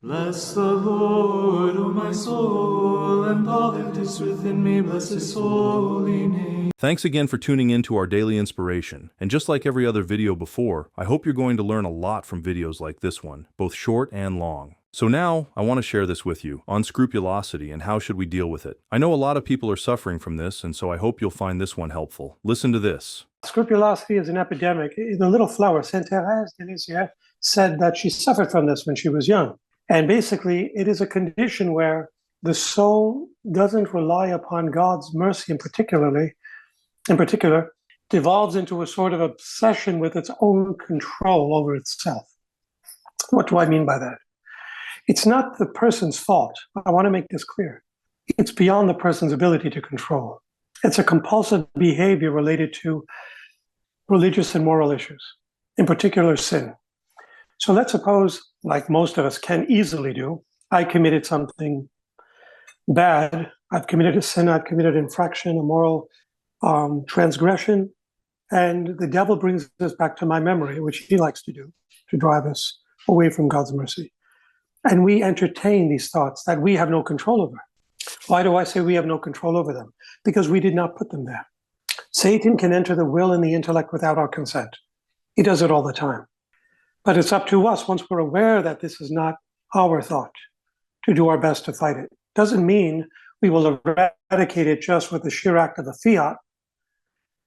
Bless the Lord, O my soul, and all that is within me, bless his holy name. Thanks again for tuning in to our daily inspiration. And just like every other video before, I hope you're going to learn a lot from videos like this one, both short and long. So now, I want to share this with you, on scrupulosity and how should we deal with it. I know a lot of people are suffering from this, and so I hope you'll find this one helpful. Listen to this. Scrupulosity is an epidemic. The little flower, Saint Thérèse de Lisieux, said that she suffered from this when she was young. And basically, it is a condition where the soul doesn't rely upon God's mercy in particular, devolves into a sort of obsession with its own control over itself. What do I mean by that? It's not the person's fault. I want to make this clear. It's beyond the person's ability to control. It's a compulsive behavior related to religious and moral issues, in particular sin. So let's suppose, like most of us can easily do, I committed something bad. I've committed a sin, I've committed infraction, a moral transgression, and the devil brings us back to my memory, which he likes to do, to drive us away from God's mercy. And we entertain these thoughts that we have no control over. Why do I say we have no control over them? Because we did not put them there. Satan can enter the will and the intellect without our consent. He does it all the time. But it's up to us, once we're aware that this is not our thought, to do our best to fight it. Doesn't mean we will eradicate it just with the sheer act of a fiat.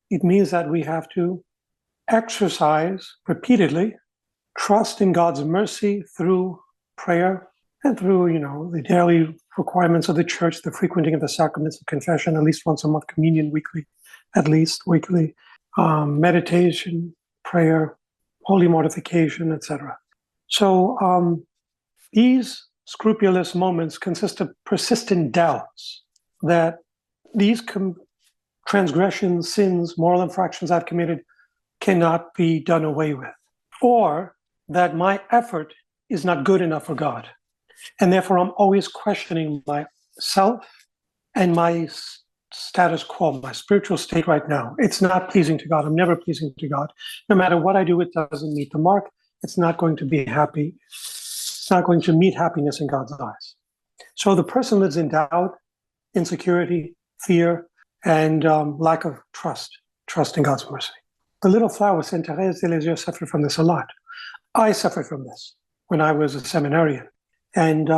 It means that we have to exercise repeatedly trust in God's mercy through prayer and through, the daily requirements of the church, the frequenting of the sacraments of confession, at least once a month, communion weekly, meditation, prayer, holy mortification, etc. So these scrupulous moments consist of persistent doubts that these transgressions, sins, moral infractions I've committed cannot be done away with, or that my effort is not good enough for God. And therefore, I'm always questioning myself and my status quo, my spiritual state right now. It's not pleasing to God. I'm never pleasing to God. No matter what I do, it doesn't meet the mark. It's not going to be happy. It's not going to meet happiness in God's eyes. So the person lives in doubt, insecurity, fear, and lack of trust in God's mercy. The little flower, Saint Thérèse de Lisieux, suffered from this a lot. I suffered from this when I was a seminarian. And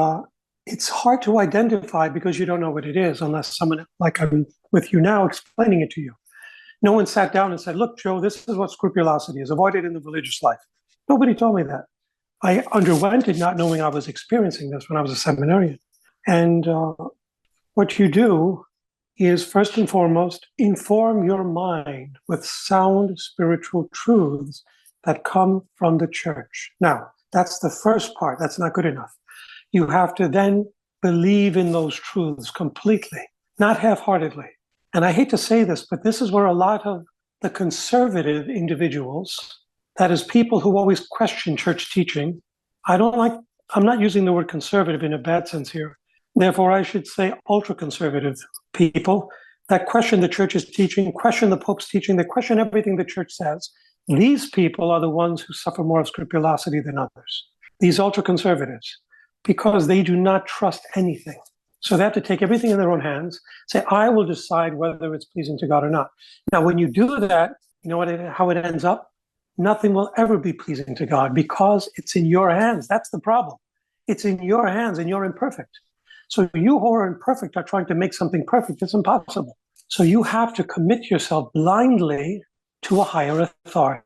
it's hard to identify because you don't know what it is unless someone, like I'm with you now, explaining it to you. No one sat down and said, look, Joe, this is what scrupulosity is. Avoid it in the religious life. Nobody told me that. I underwent it not knowing I was experiencing this when I was a seminarian. And what you do is, first and foremost, inform your mind with sound spiritual truths that come from the church. Now, that's the first part. That's not good enough. You have to then believe in those truths completely, not half-heartedly. And I hate to say this, but this is where a lot of the conservative individuals, that is, people who always question church teaching, I'm not using the word conservative in a bad sense here. Therefore, I should say ultra-conservative people that question the church's teaching, question the Pope's teaching, they question everything the church says. These people are the ones who suffer more of scrupulosity than others, these ultra-conservatives, because they do not trust anything. So they have to take everything in their own hands, say, I will decide whether it's pleasing to God or not. Now, when you do that, you know how it ends up? Nothing will ever be pleasing to God because it's in your hands. That's the problem. It's in your hands and you're imperfect. So you who are imperfect are trying to make something perfect. It's impossible. So you have to commit yourself blindly to a higher authority.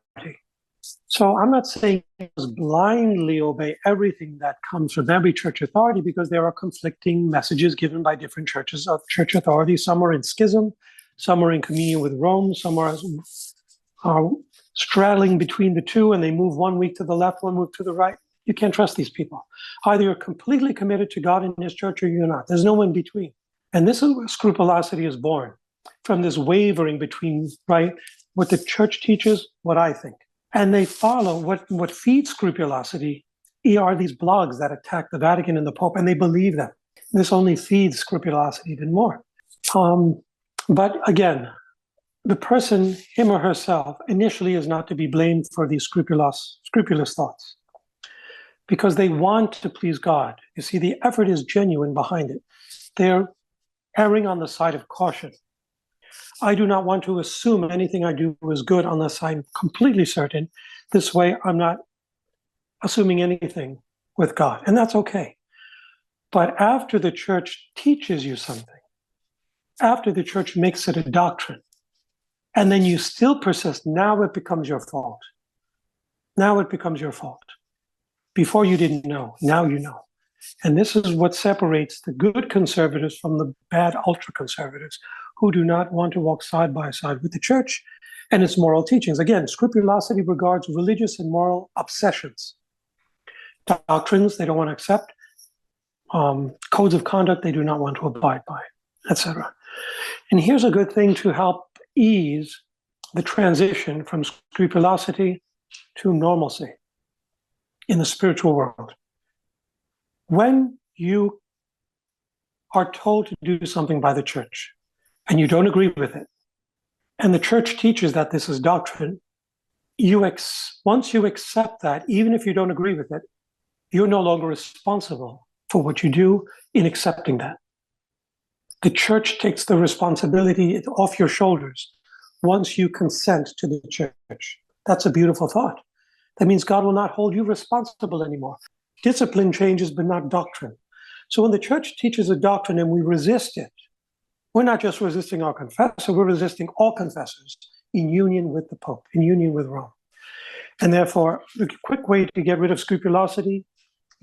So I'm not saying just blindly obey everything that comes from every church authority, because there are conflicting messages given by different churches of church authority. Some are in schism, some are in communion with Rome, some are straddling between the two, and they move one week to the left, one move to the right. You can't trust these people. Either you're completely committed to God and his church or you're not. There's no in between. And this is where scrupulosity is born, from this wavering between, what the church teaches, what I think. And they follow what feeds scrupulosity are these blogs that attack the Vatican and the Pope, and they believe them. This only feeds scrupulosity even more. But again, the person, him or herself, initially is not to be blamed for these scrupulous thoughts. because they want to please God. You see, the effort is genuine behind it. They're erring on the side of caution. I do not want to assume anything I do is good unless I'm completely certain. This way, I'm not assuming anything with God, and that's okay. But after the church teaches you something, after the church makes it a doctrine, and then you still persist, now it becomes your fault. Now it becomes your fault. Before you didn't know, now you know. And this is what separates the good conservatives from the bad ultra-conservatives who do not want to walk side by side with the church and its moral teachings. Again, scrupulosity regards religious and moral obsessions. Doctrines they don't want to accept, codes of conduct they do not want to abide by, etc. And here's a good thing to help ease the transition from scrupulosity to normalcy in the spiritual world. When you are told to do something by the church and you don't agree with it, and the church teaches that this is doctrine, once you accept that, even if you don't agree with it, you're no longer responsible for what you do in accepting that. The church takes the responsibility off your shoulders once you consent to the church. That's a beautiful thought. That means God will not hold you responsible anymore. Discipline changes, but not doctrine. So when the church teaches a doctrine and we resist it, we're not just resisting our confessor, we're resisting all confessors in union with the Pope, in union with Rome. And therefore, the quick way to get rid of scrupulosity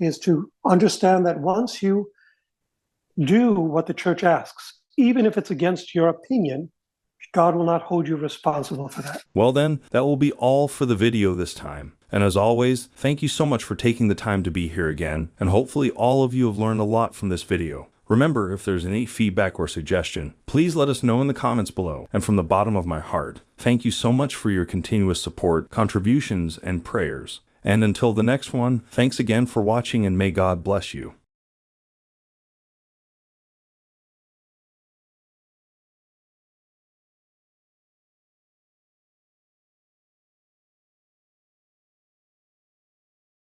is to understand that once you do what the church asks, even if it's against your opinion, God will not hold you responsible for that. Well then, that will be all for the video this time. And as always, thank you so much for taking the time to be here again, and hopefully all of you have learned a lot from this video. Remember, if there's any feedback or suggestion, please let us know in the comments below. And from the bottom of my heart, thank you so much for your continuous support, contributions, and prayers. And until the next one, thanks again for watching and may God bless you.